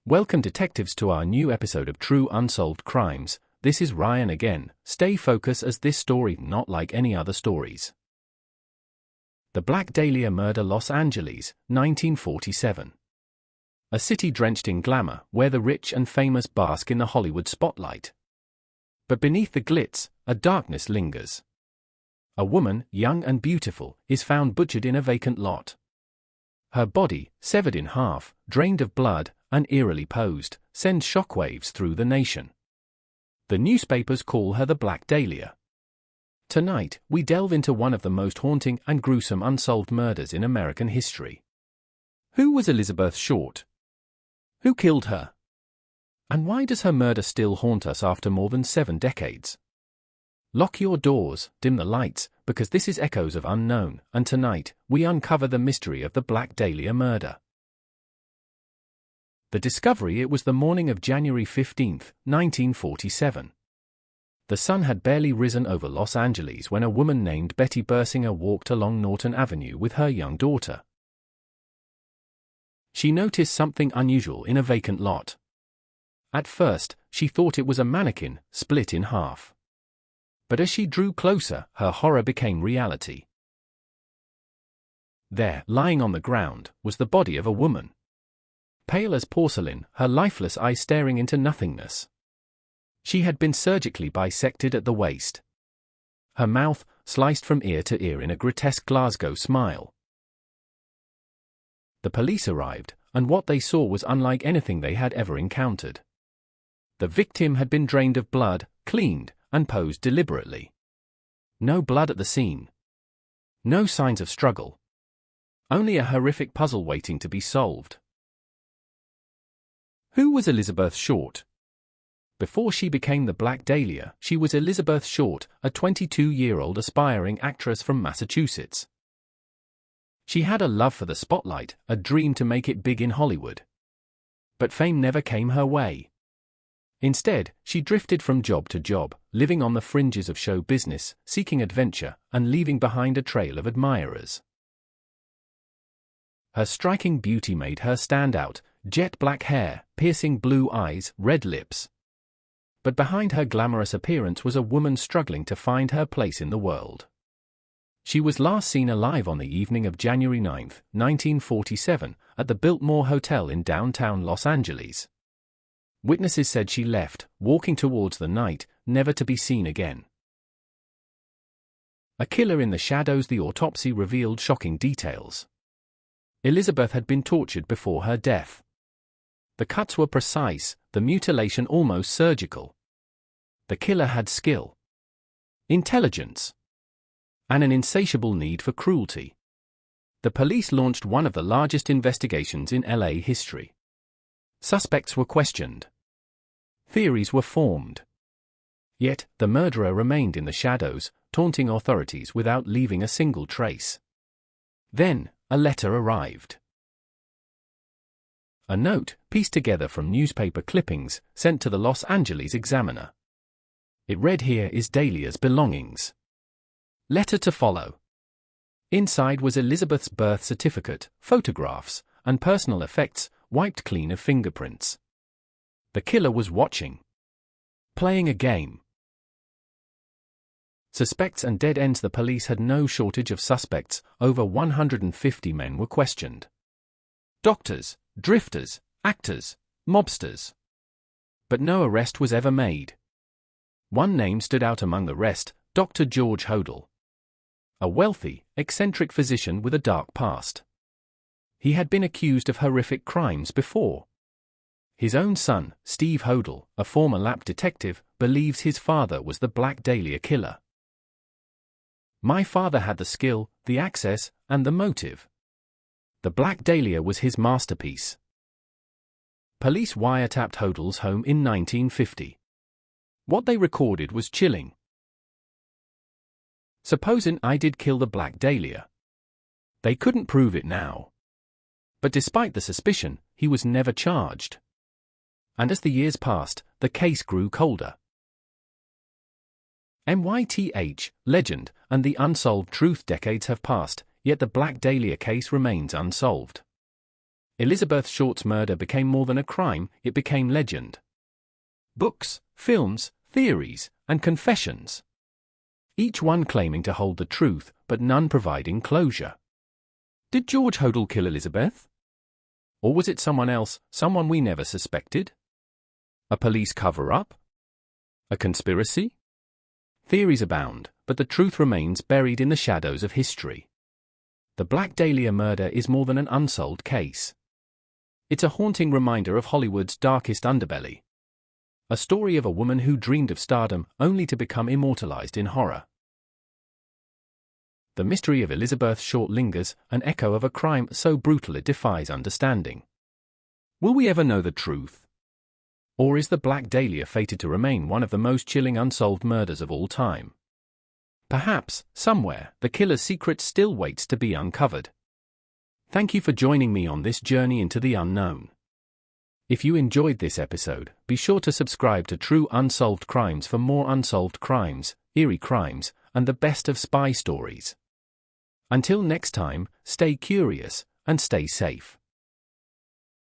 Welcome detectives to our new episode of True Unsolved Crimes. This is Ryan again. Stay focused as this story not like any other stories. The Black Dahlia Murder, Los Angeles, 1947. A city drenched in glamour, where the rich and famous bask in the Hollywood spotlight. But beneath the glitz, a darkness lingers. A woman, young and beautiful, is found butchered in a vacant lot. Her body, severed in half, drained of blood, and eerily posed, sends shockwaves through the nation. The newspapers call her the Black Dahlia. Tonight, we delve into one of the most haunting and gruesome unsolved murders in American history. Who was Elizabeth Short? Who killed her? And why does her murder still haunt us after more than 7 decades? Lock your doors, dim the lights, because this is Echoes of Unknown, and tonight, we uncover the mystery of the Black Dahlia murder. The discovery: it was the morning of January 15, 1947. The sun had barely risen over Los Angeles when a woman named Betty Bersinger walked along Norton Avenue with her young daughter. She noticed something unusual in a vacant lot. At first, she thought it was a mannequin, split in half. But as she drew closer, her horror became reality. There, lying on the ground, was the body of a woman. Pale as porcelain, her lifeless eyes staring into nothingness. She had been surgically bisected at the waist. Her mouth, sliced from ear to ear in a grotesque Glasgow smile. The police arrived, and what they saw was unlike anything they had ever encountered. The victim had been drained of blood, cleaned, and posed deliberately. No blood at the scene. No signs of struggle. Only a horrific puzzle waiting to be solved. Who was Elizabeth Short? Before she became the Black Dahlia, she was Elizabeth Short, a 22-year-old aspiring actress from Massachusetts. She had a love for the spotlight, a dream to make it big in Hollywood. But fame never came her way. Instead, she drifted from job to job, living on the fringes of show business, seeking adventure, and leaving behind a trail of admirers. Her striking beauty made her stand out: jet black hair, piercing blue eyes, red lips. But behind her glamorous appearance was a woman struggling to find her place in the world. She was last seen alive on the evening of January 9, 1947, at the Biltmore Hotel in downtown Los Angeles. Witnesses said she left, walking towards the night, never to be seen again. A killer in the shadows. The autopsy revealed shocking details. Elizabeth had been tortured before her death. The cuts were precise, the mutilation almost surgical. The killer had skill, intelligence, and an insatiable need for cruelty. The police launched one of the largest investigations in LA history. Suspects were questioned. Theories were formed. Yet, the murderer remained in the shadows, taunting authorities without leaving a single trace. Then, a letter arrived. A note, pieced together from newspaper clippings, sent to the Los Angeles Examiner. It read, "Here is Dahlia's belongings. Letter to follow." Inside was Elizabeth's birth certificate, photographs, and personal effects, wiped clean of fingerprints. The killer was watching. Playing a game. Suspects and dead ends. The police had no shortage of suspects. Over 150 men were questioned. Doctors, drifters, actors, mobsters. But no arrest was ever made. One name stood out among the rest: Dr. George Hodel. A wealthy, eccentric physician with a dark past. He had been accused of horrific crimes before. His own son, Steve Hodel, a former lap detective, believes his father was the Black Dahlia killer. "My father had the skill, the access, and the motive. The Black Dahlia was his masterpiece." Police wiretapped Hodel's home in 1950. What they recorded was chilling. "Supposing I did kill the Black Dahlia." They couldn't prove it now. But despite the suspicion, he was never charged. And as the years passed, the case grew colder. MYTH, legend, and the unsolved truth. Decades have passed, yet the Black Dahlia case remains unsolved. Elizabeth Short's murder became more than a crime, it became legend. Books, films, theories, and confessions. Each one claiming to hold the truth, but none providing closure. Did George Hodel kill Elizabeth? Or was it someone else, someone we never suspected? A police cover-up? A conspiracy? Theories abound, but the truth remains buried in the shadows of history. The Black Dahlia murder is more than an unsolved case. It's a haunting reminder of Hollywood's darkest underbelly. A story of a woman who dreamed of stardom only to become immortalized in horror. The mystery of Elizabeth Short lingers, an echo of a crime so brutal it defies understanding. Will we ever know the truth? Or is the Black Dahlia fated to remain one of the most chilling unsolved murders of all time? Perhaps, somewhere, the killer's secret still waits to be uncovered. Thank you for joining me on this journey into the unknown. If you enjoyed this episode, be sure to subscribe to True Unsolved Crimes for more unsolved crimes, eerie crimes, and the best of spy stories. Until next time, stay curious and stay safe.